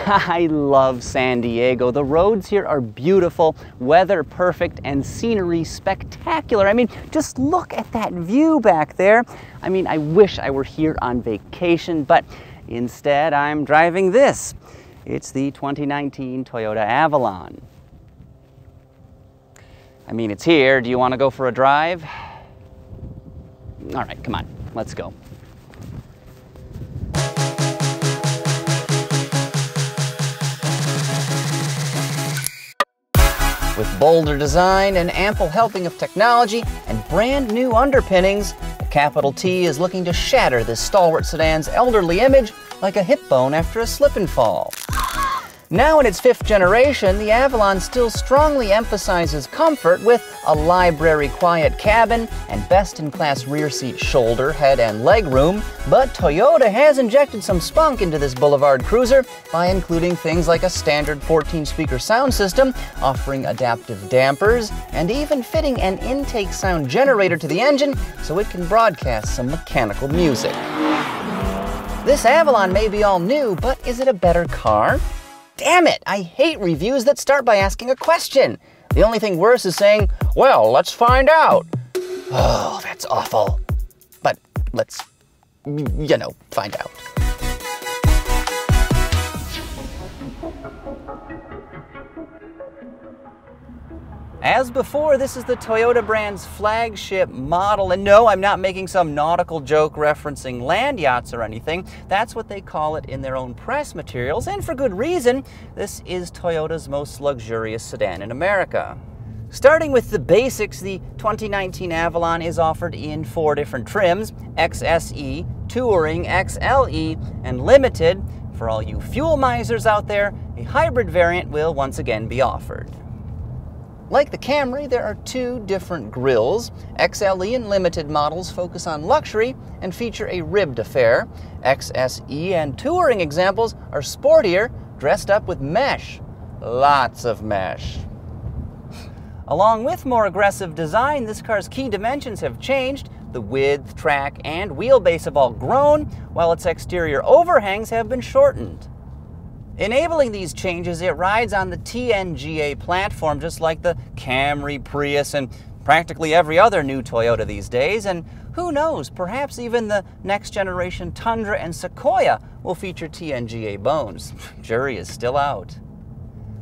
I love San Diego. The roads here are beautiful, weather perfect, and scenery spectacular. I mean, just look at that view back there. I mean, I wish I were here on vacation, but instead I'm driving this. It's the 2019 Toyota Avalon. I mean, it's here. Do you want to go for a drive? All right, come on, let's go. With bolder design, an ample helping of technology, and brand new underpinnings, the capital T is looking to shatter this stalwart sedan's elderly image like a hip bone after a slip and fall. Now in its 5th generation, the Avalon still strongly emphasizes comfort with a library quiet cabin and best-in-class rear seat shoulder, head, and legroom, but Toyota has injected some spunk into this boulevard cruiser by including things like a standard 14-speaker sound system, offering adaptive dampers, and even fitting an intake sound generator to the engine so it can broadcast some mechanical music. This Avalon may be all new, but is it a better car? Damn it, I hate reviews that start by asking a question. The only thing worse is saying, well, let's find out. Oh, that's awful. But let's, you know, find out. As before, this is the Toyota brand's flagship model, and no, I'm not making some nautical joke referencing land yachts or anything. That's what they call it in their own press materials, and for good reason. This is Toyota's most luxurious sedan in America. Starting with the basics, the 2019 Avalon is offered in 4 different trims: XSE, Touring, XLE, and Limited. For all you fuel misers out there, a hybrid variant will once again be offered. Like the Camry, there are 2 different grilles. XLE and Limited models focus on luxury and feature a ribbed affair. XSE and Touring examples are sportier, dressed up with mesh. Lots of mesh. Along with more aggressive design, this car's key dimensions have changed. The width, track, and wheelbase have all grown, while its exterior overhangs have been shortened. Enabling these changes, it rides on the TNGA platform just like the Camry, Prius, and practically every other new Toyota these days, and who knows, perhaps even the next generation Tundra and Sequoia will feature TNGA bones. Jury is still out.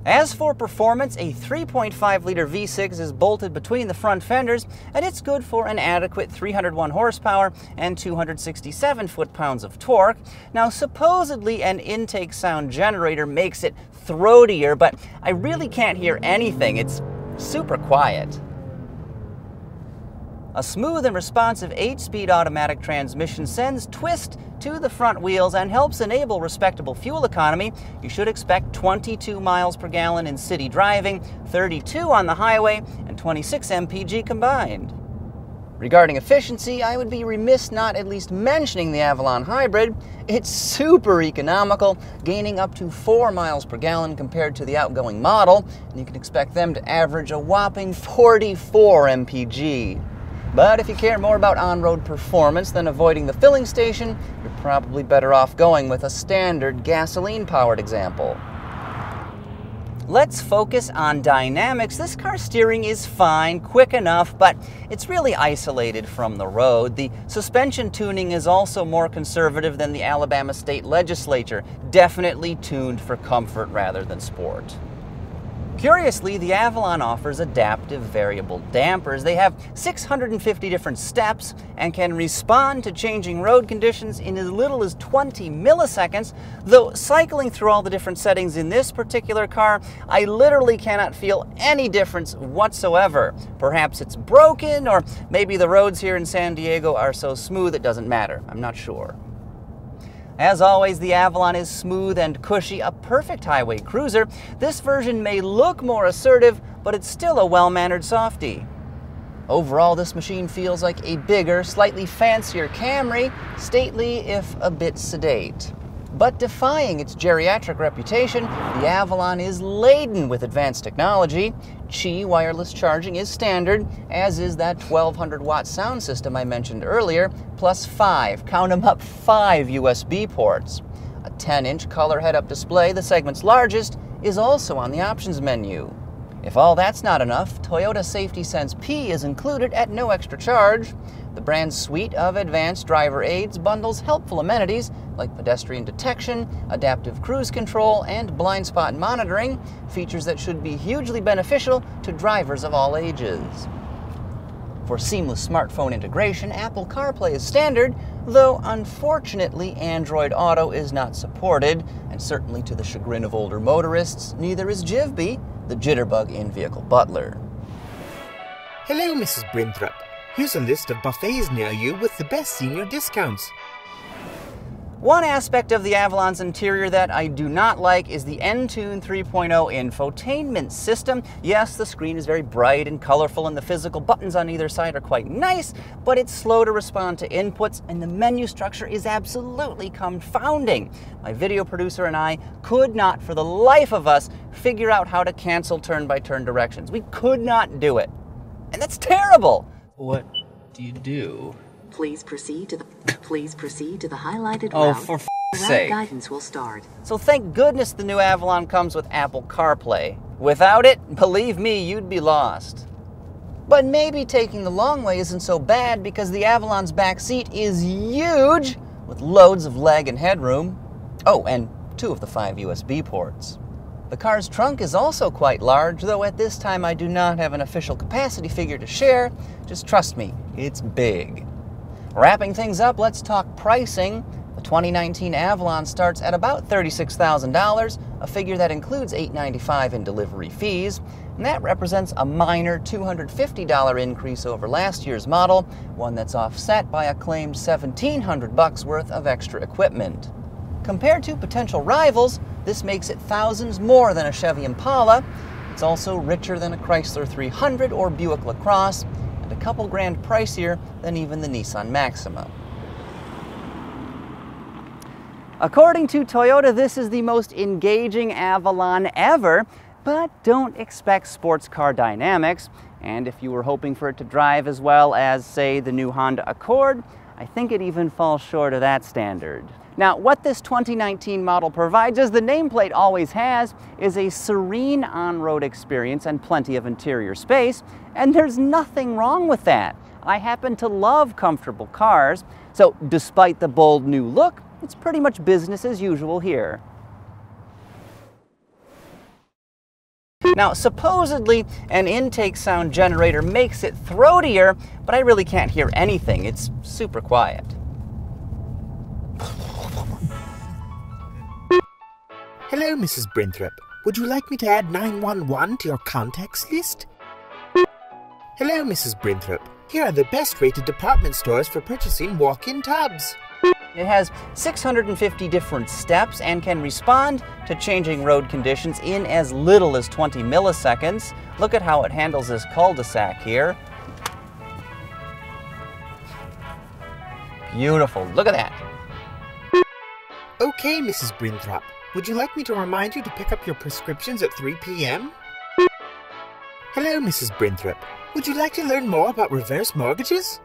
As for performance, a 3.5-liter V6 is bolted between the front fenders, and it's good for an adequate 301 horsepower and 267 foot-pounds of torque. Now, supposedly an intake sound generator makes it throatier, but I really can't hear anything. It's super quiet. A smooth and responsive 8-speed automatic transmission sends twist to the front wheels and helps enable respectable fuel economy. You should expect 22 miles per gallon in city driving, 32 on the highway, and 26 mpg combined. Regarding efficiency, I would be remiss not at least mentioning the Avalon Hybrid. It's super economical, gaining up to 4 miles per gallon compared to the outgoing model, and you can expect them to average a whopping 44 mpg. But if you care more about on-road performance than avoiding the filling station, you're probably better off going with a standard gasoline-powered example. Let's focus on dynamics. This car's steering is fine, quick enough, but it's really isolated from the road. The suspension tuning is also more conservative than the Alabama State Legislature, definitely tuned for comfort rather than sport. Curiously, the Avalon offers adaptive variable dampers. They have 650 different steps and can respond to changing road conditions in as little as 20 milliseconds, though cycling through all the different settings in this particular car, I literally cannot feel any difference whatsoever. Perhaps it's broken, or maybe the roads here in San Diego are so smooth it doesn't matter. I'm not sure. As always, the Avalon is smooth and cushy, a perfect highway cruiser. This version may look more assertive, but it's still a well-mannered softie. Overall, this machine feels like a bigger, slightly fancier Camry, stately if a bit sedate. But defying its geriatric reputation, the Avalon is laden with advanced technology. Qi wireless charging is standard, as is that 1200-watt sound system I mentioned earlier, plus 5, count them up, 5 USB ports. A 10-inch color head-up display, the segment's largest, is also on the options menu. If all that's not enough, Toyota Safety Sense P is included at no extra charge. The brand's suite of advanced driver aids bundles helpful amenities like pedestrian detection, adaptive cruise control, and blind spot monitoring, features that should be hugely beneficial to drivers of all ages. For seamless smartphone integration, Apple Carplay is standard, though unfortunately Android Auto is not supported, and certainly to the chagrin of older motorists, neither is Jivby, the jitterbug in-vehicle butler. Hello, Mrs. Brinthorpe. Here's a list of buffets near you with the best senior discounts. One aspect of the Avalon's interior that I do not like is the Entune 3.0 infotainment system. Yes, the screen is very bright and colorful and the physical buttons on either side are quite nice, but it's slow to respond to inputs and the menu structure is absolutely confounding. My video producer and I could not, for the life of us, figure out how to cancel turn-by-turn directions. We could not do it. And that's terrible! What do you do? Please proceed to the highlighted Oh, route. for f***'s Route sake. guidance will start. So thank goodness the new Avalon comes with Apple CarPlay. Without it, believe me, you'd be lost. But maybe taking the long way isn't so bad because the Avalon's back seat is huge with loads of leg and headroom. Oh, and 2 of the 5 USB ports. The car's trunk is also quite large, though at this time I do not have an official capacity figure to share. Just trust me, it's big. Wrapping things up, let's talk pricing. The 2019 Avalon starts at about $36,000, a figure that includes $895 in delivery fees, and that represents a minor $250 increase over last year's model, one that's offset by a claimed $1,700 worth of extra equipment. Compared to potential rivals, this makes it thousands more than a Chevy Impala. It's also richer than a Chrysler 300 or Buick LaCrosse, and a couple grand pricier than even the Nissan Maxima. According to Toyota, this is the most engaging Avalon ever, but don't expect sports car dynamics. And if you were hoping for it to drive as well as, say, the new Honda Accord, I think it even falls short of that standard. Now, what this 2019 model provides, as the nameplate always has, is a serene on-road experience and plenty of interior space, and there's nothing wrong with that. I happen to love comfortable cars, so despite the bold new look, it's pretty much business as usual here. Now, supposedly, an intake sound generator makes it throatier, but I really can't hear anything. It's super quiet. Hello, Mrs. Brinthorpe. Would you like me to add 911 to your contacts list? Hello, Mrs. Brinthorpe. Here are the best-rated department stores for purchasing walk-in tubs. It has 650 different steps and can respond to changing road conditions in as little as 20 milliseconds. Look at how it handles this cul-de-sac here. Beautiful. Look at that. Okay, Mrs. Brinthorpe. Would you like me to remind you to pick up your prescriptions at 3 p.m.? Hello, Mrs. Brinthorpe. Would you like to learn more about reverse mortgages?